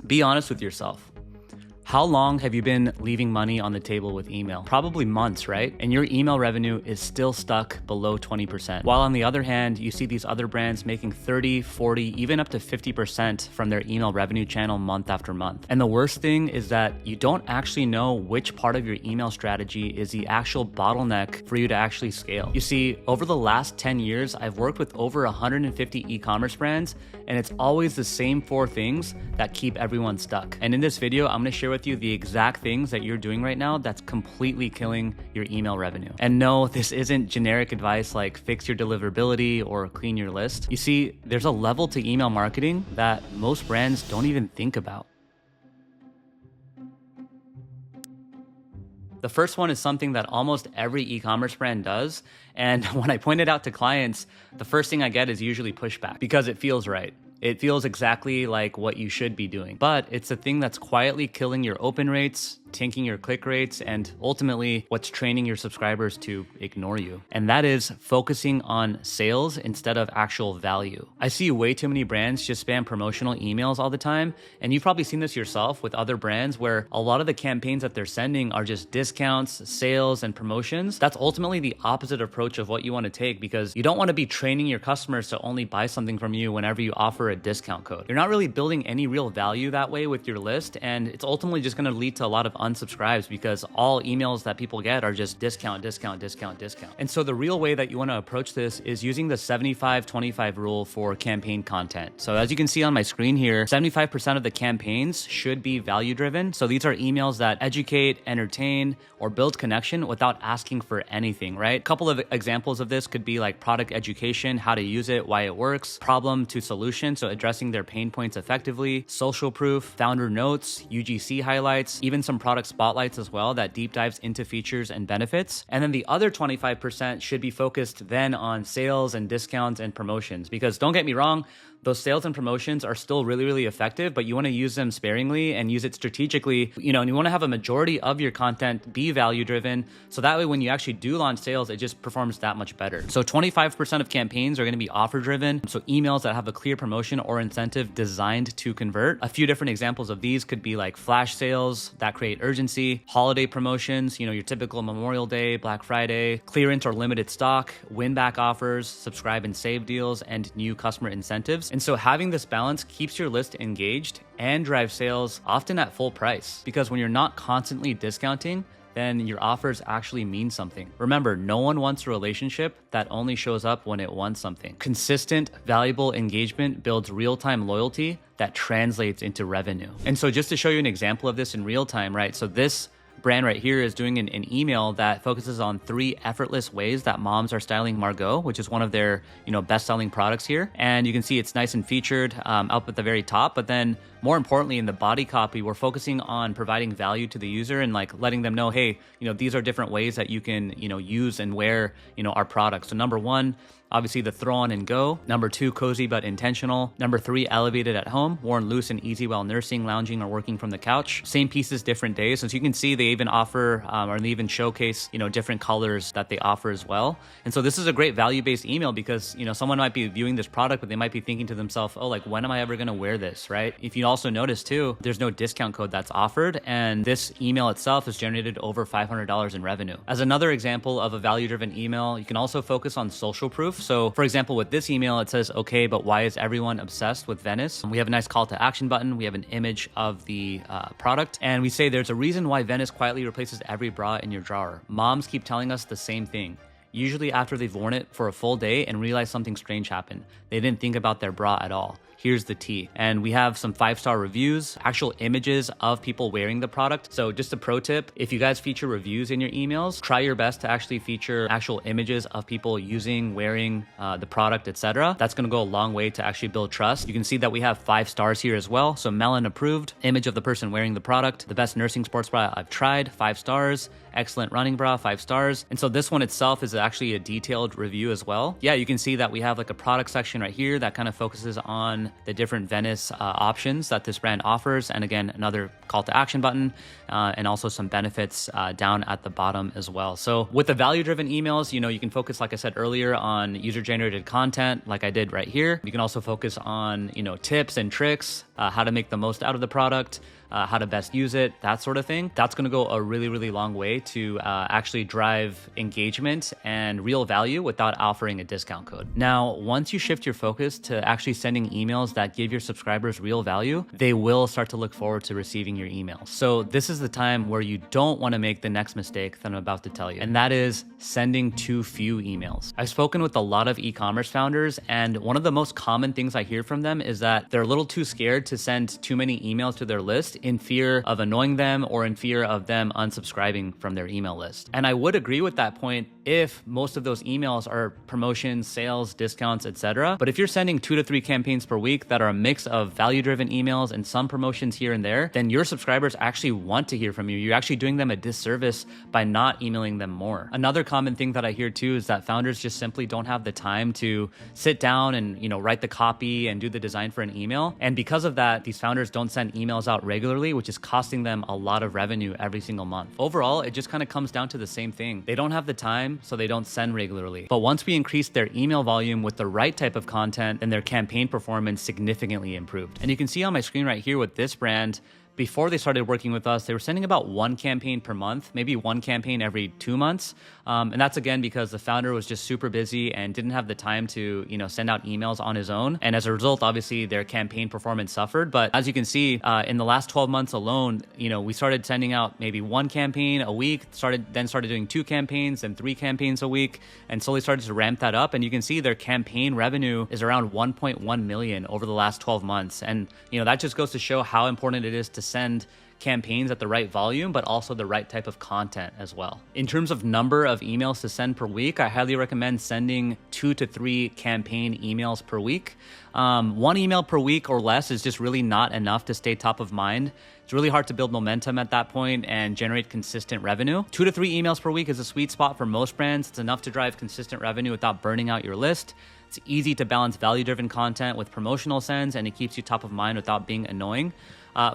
Be honest with yourself. How long have you been leaving money on the table with email? Probably months, right? And your email revenue is still stuck below 20%. While on the other hand, you see these other brands making 30, 40, even up to 50% from their email revenue channel month after month. And the worst thing is that you don't actually know which part of your email strategy is the actual bottleneck for you to actually scale. You see, over the last 10 years, I've worked with over 150 e-commerce brands, and it's always the same 4 things that keep everyone stuck. And in this video, I'm gonna share with you the exact things that you're doing right now that's completely killing your email revenue. And no, this isn't generic advice like fix your deliverability or clean your list. You see, there's a level to email marketing that most brands don't even think about. The first one is something that almost every e-commerce brand does. And when I point it out to clients, the first thing I get is usually pushback because it feels right. It feels exactly like what you should be doing, but it's a thing that's quietly killing your open rates, tanking your click rates, and ultimately what's training your subscribers to ignore you. And that is focusing on sales instead of actual value. I see way too many brands just spam promotional emails all the time. And you've probably seen this yourself with other brands where a lot of the campaigns that they're sending are just discounts, sales, and promotions. That's ultimately the opposite approach of what you want to take because you don't want to be training your customers to only buy something from you whenever you offer a discount code. You're not really building any real value that way with your list, and it's ultimately just going to lead to a lot of unsubscribes because all emails that people get are just discount, discount, discount, discount. And so the real way that you want to approach this is using the 75-25 rule for campaign content. So as you can see on my screen here, 75% of the campaigns should be value driven. So these are emails that educate, entertain, or build connection without asking for anything, right? A couple of examples of this could be like product education, how to use it, why it works, problem to solution, so addressing their pain points effectively, social proof, founder notes, UGC highlights, even some product spotlights as well that deep dives into features and benefits. And then the other 25% should be focused then on sales and discounts and promotions, because don't get me wrong, those sales and promotions are still really, really effective, but you want to use them sparingly and use it strategically, and you want to have a majority of your content be value driven. So that way, when you actually do launch sales, it just performs that much better. So 25% of campaigns are going to be offer driven. So emails that have a clear promotion or incentive designed to convert. A few different examples of these could be like flash sales that create urgency, holiday promotions, your typical Memorial Day, Black Friday, clearance or limited stock, win back offers, subscribe and save deals, and new customer incentives. And so having this balance keeps your list engaged and drives sales often at full price, because when you're not constantly discounting, then your offers actually mean something. Remember, no one wants a relationship that only shows up when it wants something. Consistent, valuable engagement builds real-time loyalty that translates into revenue. And so just to show you an example of this in real time, right? So this brand right here is doing an email that focuses on 3 effortless ways that moms are styling Margot, which is one of their best-selling products here. And you can see it's nice and featured up at the very top, but then more importantly, in the body copy, we're focusing on providing value to the user and like letting them know, hey, these are different ways that you can, use and wear, our products. So number 1, obviously the throw on and go. Number 2, cozy but intentional. Number 3, elevated at home, worn loose and easy while nursing, lounging, or working from the couch. Same pieces, different days. So as you can see, they even offer or they even showcase, different colors that they offer as well. And so this is a great value-based email because, someone might be viewing this product, but they might be thinking to themselves, oh, like when am I ever going to wear this, right? If you also notice too, there's no discount code that's offered, and this email itself has generated over $500 in revenue. As another example of a value-driven email, you can also focus on social proof. So for example, with this email, it says, okay, but why is everyone obsessed with Venice? We have a nice call to action button. We have an image of the product, and we say there's a reason why Venice quietly replaces every bra in your drawer. Moms keep telling us the same thing, usually after they've worn it for a full day and realize something strange happened. They didn't think about their bra at all. Here's the tea. And we have some 5-star reviews, actual images of people wearing the product. So just a pro tip, if you guys feature reviews in your emails, try your best to actually feature actual images of people using, wearing the product, etc. That's gonna go a long way to actually build trust. You can see that we have 5 stars here as well. So Melon approved, image of the person wearing the product, the best nursing sports bra I've tried, 5 stars, excellent running bra, 5 stars. And so this one itself is actually a detailed review as well. Yeah, you can see that we have like a product section right here that kind of focuses on the different Venice options that this brand offers. And again, another call to action button and also some benefits down at the bottom as well. So with the value-driven emails, you can focus, like I said earlier, on user-generated content like I did right here. You can also focus on, tips and tricks, how to make the most out of the product, how to best use it, that sort of thing. That's going to go a really, really long way to actually drive engagement and real value without offering a discount code. Now, once you shift your focus to actually sending emails that give your subscribers real value, they will start to look forward to receiving your emails. So this is the time where you don't want to make the next mistake that I'm about to tell you, and that is sending too few emails. I've spoken with a lot of e-commerce founders, and one of the most common things I hear from them is that they're a little too scared to send too many emails to their list in fear of annoying them or in fear of them unsubscribing from their email list. And I would agree with that point if most of those emails are promotions, sales, discounts, etc. But if you're sending 2 to 3 campaigns per week that are a mix of value-driven emails and some promotions here and there, then your subscribers actually want to hear from you. You're actually doing them a disservice by not emailing them more. Another common thing that I hear too is that founders just simply don't have the time to sit down and, write the copy and do the design for an email. And because of that, these founders don't send emails out regularly, which is costing them a lot of revenue every single month. Overall, it just kind of comes down to the same thing. They don't have the time, so they don't send regularly. But once we increase their email volume with the right type of content, then their campaign performance significantly improved. And you can see on my screen right here with this brand, before they started working with us, they were sending about 1 campaign per month, maybe 1 campaign every 2 months. And that's again because the founder was just super busy and didn't have the time to, send out emails on his own. And as a result, obviously their campaign performance suffered. But as you can see, in the last 12 months alone, we started sending out maybe 1 campaign a week, started doing 2 campaigns, then 3 campaigns a week, and slowly started to ramp that up. And you can see their campaign revenue is around 1.1 million over the last 12 months. And, that just goes to show how important it is to send campaigns at the right volume, but also the right type of content as well. In terms of number of emails to send per week, I highly recommend sending 2 to 3 campaign emails per week. 1 email per week or less is just really not enough to stay top of mind. It's really hard to build momentum at that point and generate consistent revenue. 2 to 3 emails per week is a sweet spot for most brands. It's enough to drive consistent revenue without burning out your list. It's easy to balance value-driven content with promotional sends, and it keeps you top of mind without being annoying.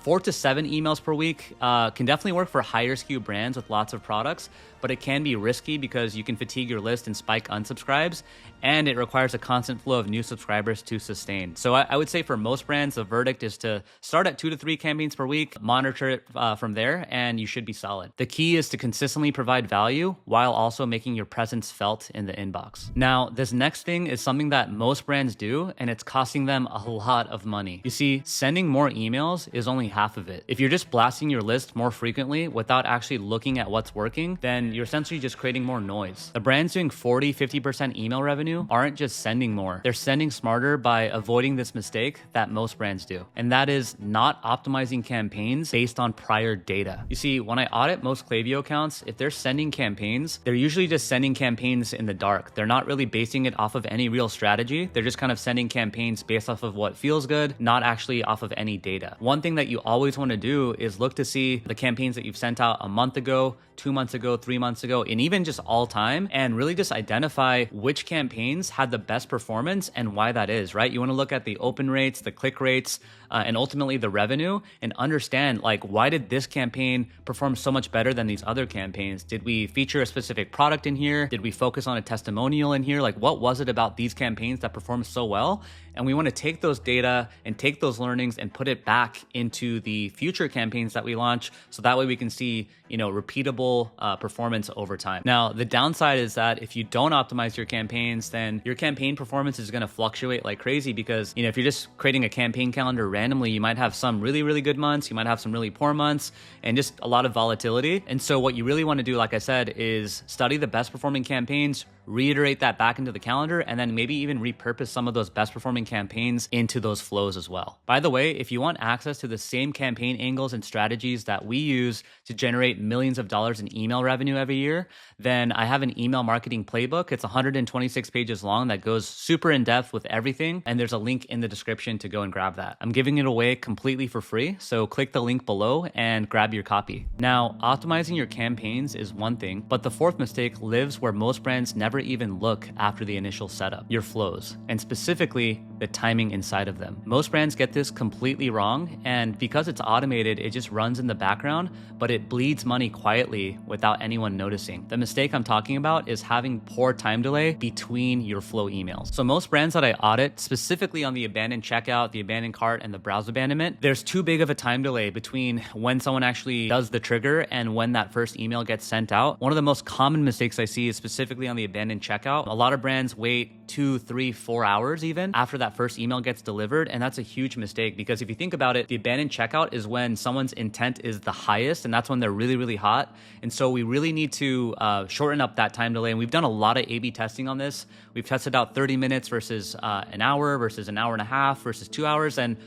4 to 7 emails per week can definitely work for higher SKU brands with lots of products, but it can be risky because you can fatigue your list and spike unsubscribes, and it requires a constant flow of new subscribers to sustain. So I would say for most brands, the verdict is to start at 2 to 3 campaigns per week, monitor it from there, and you should be solid. The key is to consistently provide value while also making your presence felt in the inbox. Now, this next thing is something that most brands do, and it's costing them a lot of money. You see, sending more emails is only half of it. If you're just blasting your list more frequently without actually looking at what's working, then you're essentially just creating more noise. The brands doing 40-50% email revenue aren't just sending more. They're sending smarter by avoiding this mistake that most brands do. And that is not optimizing campaigns based on prior data. You see, when I audit most Klaviyo accounts, if they're sending campaigns, they're usually just sending campaigns in the dark. They're not really basing it off of any real strategy. They're just kind of sending campaigns based off of what feels good, not actually off of any data. One thing that you always want to do is look to see the campaigns that you've sent out a month ago, 2 months ago, 3 months ago, and even just all time, and really just identify which campaigns had the best performance and why that is, right? You want to look at the open rates, the click rates, and ultimately the revenue, and understand why did this campaign perform so much better than these other campaigns? Did we feature a specific product in here? Did we focus on a testimonial in here? What was it about these campaigns that performed so well? And we want to take those data and take those learnings and put it back into the future campaigns that we launch, so that way we can see, repeatable performance over time. Now, the downside is that if you don't optimize your campaigns, then your campaign performance is going to fluctuate like crazy because, if you're just creating a campaign calendar randomly, you might have some really, really good months, you might have some really poor months, and just a lot of volatility. And so what you really want to do, like I said, is study the best performing campaigns, reiterate that back into the calendar, and then maybe even repurpose some of those best performing campaigns into those flows as well. By the way, if you want access to the same campaign angles and strategies that we use to generate millions of dollars in email revenue every year, then I have an email marketing playbook. It's 126 pages long that goes super in depth with everything. And there's a link in the description to go and grab that. I'm giving it away completely for free. So click the link below and grab your copy. Now, optimizing your campaigns is one thing, but the fourth mistake lives where most brands never never even look after the initial setup, your flows, and specifically the timing inside of them. Most brands get this completely wrong, and because it's automated, it just runs in the background, but it bleeds money quietly without anyone noticing. The mistake I'm talking about is having poor time delay between your flow emails. So most brands that I audit, specifically on the abandoned checkout, the abandoned cart, and the browse abandonment, there's too big of a time delay between when someone actually does the trigger and when that first email gets sent out. One of the most common mistakes I see is specifically on the abandoned checkout. A lot of brands wait 2, 3, 4 hours even after that first email gets delivered, and that's a huge mistake because if you think about it, the abandoned checkout is when someone's intent is the highest, and that's when they're really, really hot. And so we really need to shorten up that time delay, and we've done a lot of A/B testing on this. We've tested out 30 minutes versus an hour versus an hour and a half versus 2 hours, and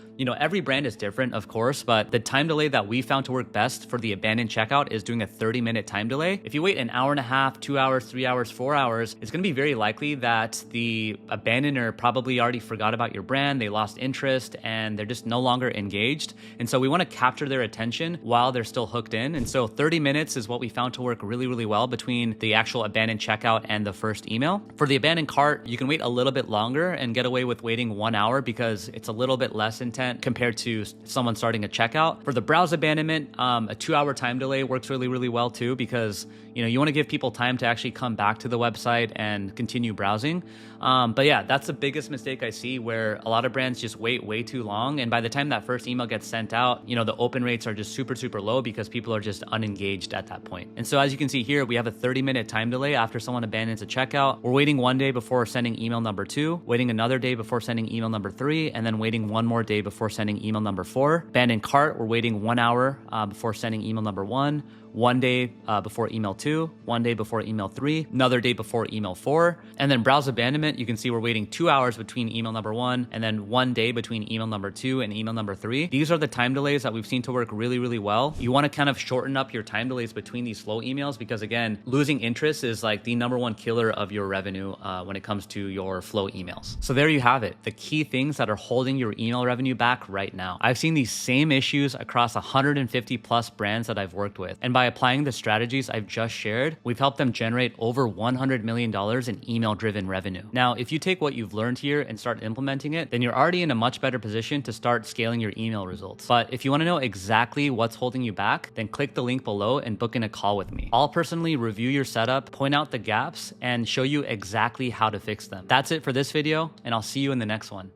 every brand is different, of course, but the time delay that we found to work best for the abandoned checkout is doing a 30-minute time delay. If you wait an hour and a half, 2 hours, 3 hours, 4 hours, it's going to be very likely that the abandoner probably already forgot about your brand, they lost interest, and they're just no longer engaged. And so we want to capture their attention while they're still hooked in. And so 30 minutes is what we found to work really, really well between the actual abandoned checkout and the first email. For the abandoned cart, you can wait a little bit longer and get away with waiting 1 hour because it's a little bit less intent compared to someone starting a checkout. For the browse abandonment, a 2-hour time delay works really, really well too because you want to give people time to actually come back to the website and continue browsing. But yeah, that's the biggest mistake I see where a lot of brands just wait way too long. And by the time that first email gets sent out, the open rates are just super, super low because people are just unengaged at that point. And so as you can see here, we have a 30-minute time delay after someone abandons a checkout. We're waiting 1 day before sending email number 2, waiting another day before sending email number 3, and then waiting 1 more day before sending email number 4. Abandoned cart, we're waiting 1 hour before sending email number 1. 1 day before email 2, 1 day before email 3, another day before email 4. And then browse abandonment, you can see we're waiting 2 hours between email number 1 and then 1 day between email number 2 and email number 3. These are the time delays that we've seen to work really, really well. You want to kind of shorten up your time delays between these flow emails because again, losing interest is like the number one killer of your revenue when it comes to your flow emails. So there you have it, the key things that are holding your email revenue back right now. I've seen these same issues across 150 plus brands that I've worked with. And by applying the strategies I've just shared, we've helped them generate over $100 million in email-driven revenue. Now, if you take what you've learned here and start implementing it, then you're already in a much better position to start scaling your email results. But if you want to know exactly what's holding you back, then click the link below and book in a call with me. I'll personally review your setup, point out the gaps, and show you exactly how to fix them. That's it for this video, and I'll see you in the next one.